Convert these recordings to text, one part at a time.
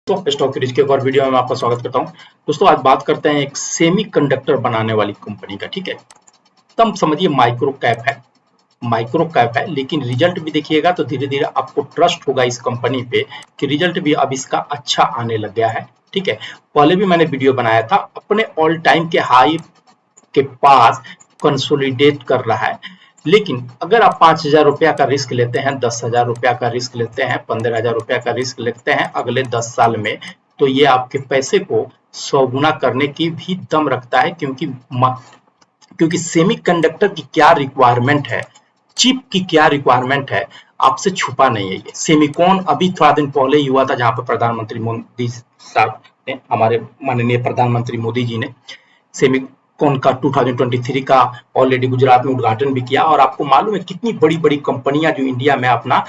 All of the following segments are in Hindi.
दोस्तों स्टॉक क्रिज के एक और वीडियो में आपका स्वागत करता हूं। दोस्तों आज बात करते हैं एक सेमी कंडक्टर बनाने वाली कंपनी का। ठीक है, तब समझिए माइक्रो कैप है लेकिन रिजल्ट भी देखिएगा तो धीरे धीरे आपको ट्रस्ट होगा इस कंपनी पे कि रिजल्ट भी अब इसका अच्छा आने लग गया है। ठीक है, पहले भी मैंने वीडियो बनाया था, अपने ऑल टाइम के हाई के पास कंसोलिडेट कर रहा है। लेकिन अगर आप 5,000 रुपया का रिस्क लेते हैं, 10,000 रुपया का रिस्क लेते हैं, 15,000 रुपया का रिस्क लेते हैं अगले 10 साल में, तो ये आपके पैसे को 100 गुना करने की भी दम रखता है। क्योंकि सेमीकंडक्टर की क्या रिक्वायरमेंट है, चिप की क्या रिक्वायरमेंट है, आपसे छुपा नहीं है। ये सेमिकॉन अभी थोड़ा दिन पहले ही हुआ था, जहां पर प्रधानमंत्री मोदी साहब ने, हमारे माननीय प्रधानमंत्री मोदी जी ने सेमिकॉन का 2023 का ऑलरेडी गुजरात में उद्घाटन भी किया। और आपको मालूम है कितनी बड़ी बड़ी कंपनियां जो इंडिया में अपना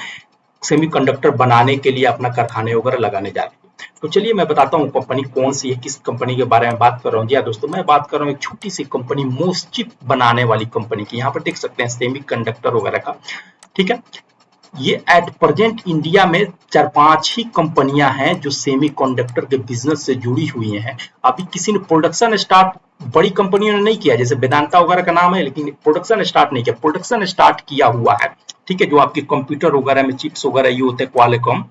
सेमीकंडक्टर बनाने के लिए अपना कारखाने वगैरह लगाने जा रही है। तो चलिए मैं बताता हूँ कंपनी कौन सी है, किस कंपनी के बारे में बात कर रहा हूँ। जी हाँ दोस्तों, मैं बात कर रहा हूँ एक छोटी सी कंपनी, मोस्चिप बनाने वाली कंपनी की। यहाँ पर देख सकते हैं सेमीकंडक्टर वगैरह का। ठीक है, ये एट प्रेजेंट इंडिया में 4-5 ही कंपनियां हैं जो सेमीकंडक्टर के बिजनेस से जुड़ी हुई हैं। अभी किसी ने प्रोडक्शन स्टार्ट बड़ी कंपनियों ने नहीं किया, जैसे वेदांता वगैरह का नाम है, लेकिन प्रोडक्शन स्टार्ट नहीं किया। प्रोडक्शन स्टार्ट किया हुआ है, ठीक है, जो आपके कंप्यूटर वगैरह में चिप्स वगैरह ये होते हैं, क्वालकॉम।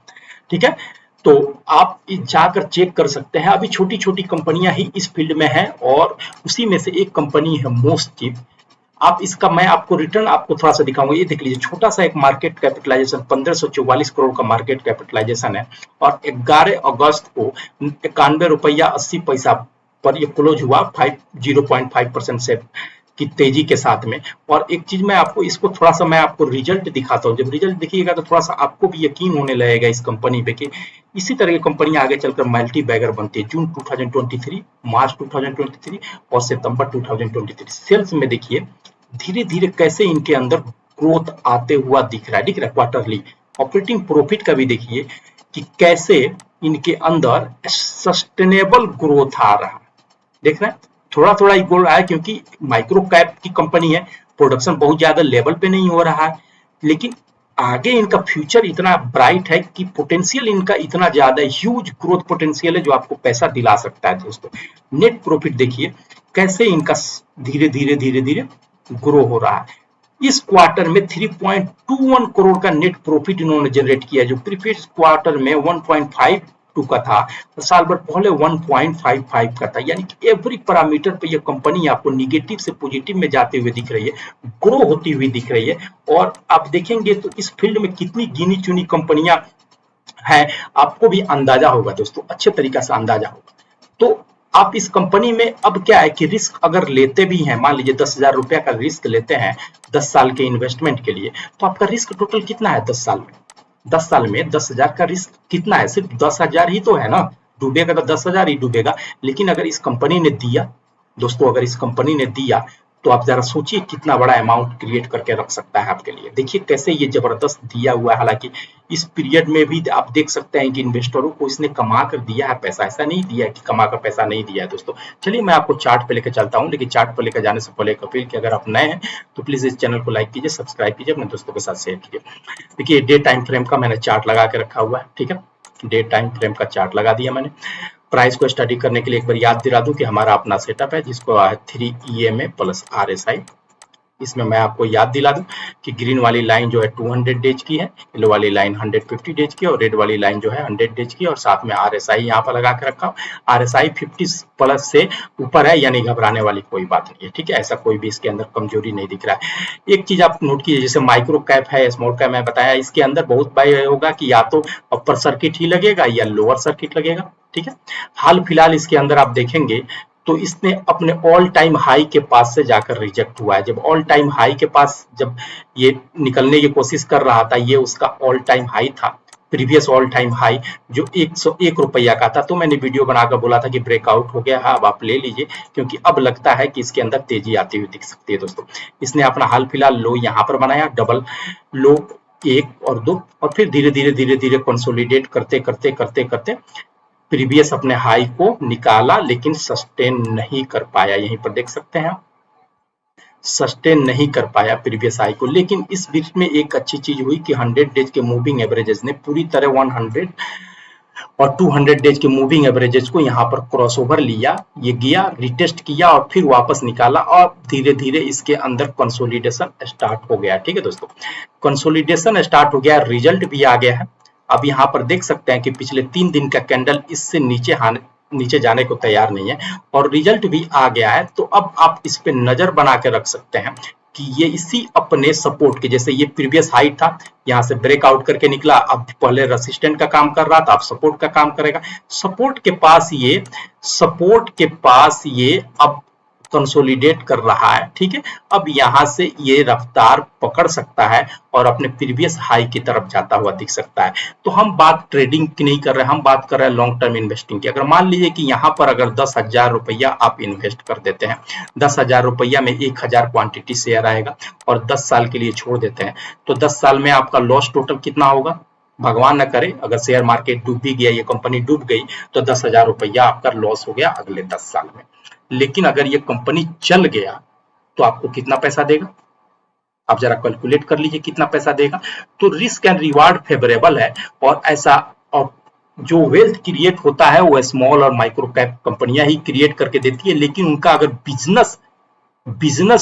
ठीक है, तो आप जाकर चेक कर सकते हैं, अभी छोटी छोटी कंपनियां ही इस फील्ड में हैं और उसी में से एक कंपनी है मोस्चिप। आप इसका मैं आपको रिटर्न आपको थोड़ा सा दिखाऊंगा। ये देख लीजिए, छोटा सा एक मार्केट कैपिटलाइजेशन 1544 करोड़ का मार्केट कैपिटलाइजेशन है और 11 अगस्त को 91 रुपया 80 पैसा पर ये क्लोज हुआ 0.5% से की तेजी के साथ में। और एक चीज मैं आपको इसको थोड़ा सा मैं आपको रिजल्ट दिखाता हूँ। जब रिजल्ट देखिएगा तो थोड़ा सा आपको भी यकीन होने लगेगा इस कंपनी पे कि इसी तरह की कंपनी आगे चलकर मल्टी बैगर बनती है। जून 2023, मार्च 2023 और सितंबर 2023 सेल्स में देखिए धीरे धीरे कैसे इनके अंदर ग्रोथ आते हुआ दिख रहा है क्वार्टरली। ऑपरेटिंग प्रॉफिट का भी देखिए कि कैसे इनके अंदर सस्टेनेबल ग्रोथ आ रहा है। देख रहे हैं, थोड़ा थोड़ा ही बोल रहा है क्योंकि माइक्रो कैप की कंपनी है, प्रोडक्शन बहुत ज्यादा लेवल पे नहीं हो रहा है, लेकिन आगे इनका फ्यूचर इतना ब्राइट है कि पोटेंशियल इनका इतना ज्यादा ह्यूज ग्रोथ पोटेंशियल है जो आपको पैसा दिला सकता है। दोस्तों नेट प्रॉफिट देखिए कैसे इनका धीरे धीरे ग्रो हो रहा है। इस क्वार्टर में 3.21 करोड़ का नेट प्रॉफिट इन्होंने जनरेट किया, जो प्रीवियस क्वार्टर में 1.52 का था और साल भर पहले 1.55 का था। यानी कि एवरी पैरामीटर पे ये कंपनी आपको निगेटिव से पॉजिटिव में जाते हुए दिख रही है, ग्रो होती हुई दिख रही है। और आप देखेंगे तो इस फील्ड में कितनी गिनी चुनी कंपनियां हैं, आपको भी अंदाजा होगा दोस्तों, अच्छे तरीका से अंदाजा होगा। तो आप इस कंपनी में अब क्या है कि रिस्क अगर लेते भी हैं, मान लीजिए 10,000 रुपया का रिस्क लेते हैं 10 साल के इन्वेस्टमेंट के लिए, तो आपका रिस्क टोटल कितना है 10 साल में? 10 साल में 10,000 का रिस्क कितना है? सिर्फ 10,000 ही तो है ना, डूबेगा तो 10,000 ही डूबेगा। लेकिन अगर इस कंपनी ने दिया दोस्तों, अगर इस कंपनी ने दिया तो आप जरा सोचिए कितना बड़ा अमाउंट क्रिएट करके रख सकता है आपके लिए। देखिए कैसे ये जबरदस्त दिया हुआ है। हालांकि इस पीरियड में भी आप देख सकते हैं कि इन्वेस्टरों को इसने कमा कर दिया है पैसा, ऐसा नहीं दिया है कि कमा कर पैसा नहीं दिया है दोस्तों। चलिए मैं आपको चार्ट पे लेकर चलता हूँ, लेकिन चार्ट पे लेकर जाने से पहले एक अपील कि अगर आप नए हैं तो प्लीज इस चैनल को लाइक कीजिए, सब्सक्राइब कीजिए, अपने दोस्तों के साथ शेयर कीजिए। देखिए डे टाइम फ्रेम का मैंने चार्ट लगा के रखा हुआ है। ठीक है, डे टाइम फ्रेम का चार्ट लगा दिया मैंने। प्राइस को स्टडी करने के लिए एक बार याद दिला दूं कि हमारा अपना सेटअप है जिसको 3 EMA प्लस RSI। इसमें मैं आपको याद दिला दूं कि ग्रीन वाली लाइन जो है 200 डेज की है, येलो वाली लाइन 150 डेज की और रेड वाली लाइन जो है 100 डेज की, और साथ में RSI यहाँ पर लगा के रखा हूँ। RSI 50 प्लस से ऊपर है, यानी घबराने वाली कोई बात नहीं है। ठीक है, ऐसा कोई भी इसके अंदर कमजोरी नहीं दिख रहा है। एक चीज आप नोट कीजिए, जैसे माइक्रो कैप है, स्मॉल कैप मैं बताया, इसके अंदर बहुत बार होगा कि या तो अपर सर्किट ही लगेगा या लोअर सर्किट लगेगा। ठीक है, हाल फिलहाल इसके अंदर आप देखेंगे तो इसने अपने ऑल टाइम हाई के पास से जाकर रिजेक्ट हुआ है। जब ऑल टाइम हाई के पास जब ये निकलने की कोशिश कर रहा था, ये उसका ऑल टाइम हाई था, प्रीवियस ऑल टाइम हाई जो 101 रुपया का था। तो मैंने वीडियो बनाकर बोला था कि ब्रेकआउट हो गया है, अब आप ले लीजिए, क्योंकि अब लगता है कि इसके अंदर तेजी आती हुई दिख सकती है। दोस्तों इसने अपना हाल फिलहाल लो यहाँ पर बनाया, डबल लो 1 और 2, और फिर धीरे धीरे कंसोलिडेट करते करते करते करते प्रीवियस अपने हाई को निकाला, लेकिन सस्टेन नहीं कर पाया। यहीं पर देख सकते हैं आप, सस्टेन नहीं कर पाया प्रीवियस हाई को। लेकिन इस बीच में एक अच्छी चीज हुई कि 100 डेज के मूविंग एवरेजेस ने पूरी तरह और 200 डेज के मूविंग एवरेजेस को यहाँ पर क्रॉसओवर लिया, ये गया रिटेस्ट किया और फिर वापस निकाला और धीरे धीरे इसके अंदर कंसोलिडेशन स्टार्ट हो गया। ठीक है दोस्तों, कंसोलिडेशन स्टार्ट हो गया, रिजल्ट भी आ गया है। अब यहाँ पर देख सकते हैं कि पिछले 3 दिन का कैंडल इससे नीचे जाने को तैयार नहीं है और रिजल्ट भी आ गया है। तो अब आप इस पे नजर बना के रख सकते हैं कि ये इसी अपने सपोर्ट के, जैसे ये प्रीवियस हाइट था, यहाँ से ब्रेकआउट करके निकला, अब पहले रेसिस्टेंट का काम कर रहा था, अब सपोर्ट का काम करेगा। सपोर्ट के पास ये अब कंसोलिडेट कर रहा है। ठीक है, अब यहाँ से ये रफ्तार पकड़ सकता है और अपने प्रीवियस हाई की तरफ जाता हुआ दिख सकता है। तो हम बात ट्रेडिंग की नहीं कर रहे, हम बात कर रहे हैं लॉन्ग टर्म इन्वेस्टिंग की। अगर मान लीजिए कि यहाँ पर अगर 10,000 रुपया आप इन्वेस्ट कर देते हैं, 10,000 रुपया में 1,000 क्वांटिटी शेयर आएगा और 10 साल के लिए छोड़ देते हैं, तो 10 साल में आपका लॉस टोटल कितना होगा? भगवान न करे अगर शेयर मार्केट डूब भी गया, ये कंपनी डूब गई, तो 10,000 रुपया आपका लॉस हो गया अगले 10 साल में। लेकिन अगर ये कंपनी चल गया तो आपको कितना पैसा देगा? आप जरा कैलकुलेट कर लीजिए कितना पैसा देगा। तो रिस्क एंड रिवार्ड फेवरेबल है और ऐसा, और जो वेल्थ क्रिएट होता है वो स्मॉल और माइक्रो कैप कंपनियां ही क्रिएट करके देती है। लेकिन उनका अगर बिजनेस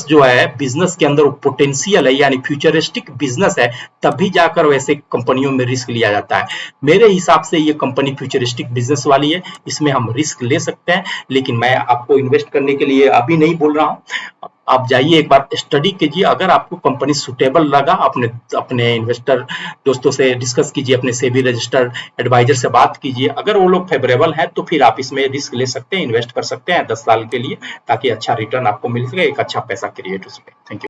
जो है, बिजनेस के अंदर पोटेंशियल है, यानी फ्यूचरिस्टिक बिजनेस है, तभी जाकर वैसे कंपनियों में रिस्क लिया जाता है। मेरे हिसाब से ये कंपनी फ्यूचरिस्टिक बिजनेस वाली है, इसमें हम रिस्क ले सकते हैं। लेकिन मैं आपको इन्वेस्ट करने के लिए अभी नहीं बोल रहा हूँ, आप जाइए एक बार स्टडी कीजिए। अगर आपको कंपनी सुटेबल लगा, अपने इन्वेस्टर दोस्तों से डिस्कस कीजिए, अपने सेबी रजिस्टर्ड एडवाइजर से बात कीजिए। अगर वो लोग फेवरेबल है तो फिर आप इसमें रिस्क ले सकते हैं, इन्वेस्ट कर सकते हैं 10 साल के लिए, ताकि अच्छा रिटर्न आपको मिल सके, एक अच्छा पैसा क्रिएट हो सके। Thank you.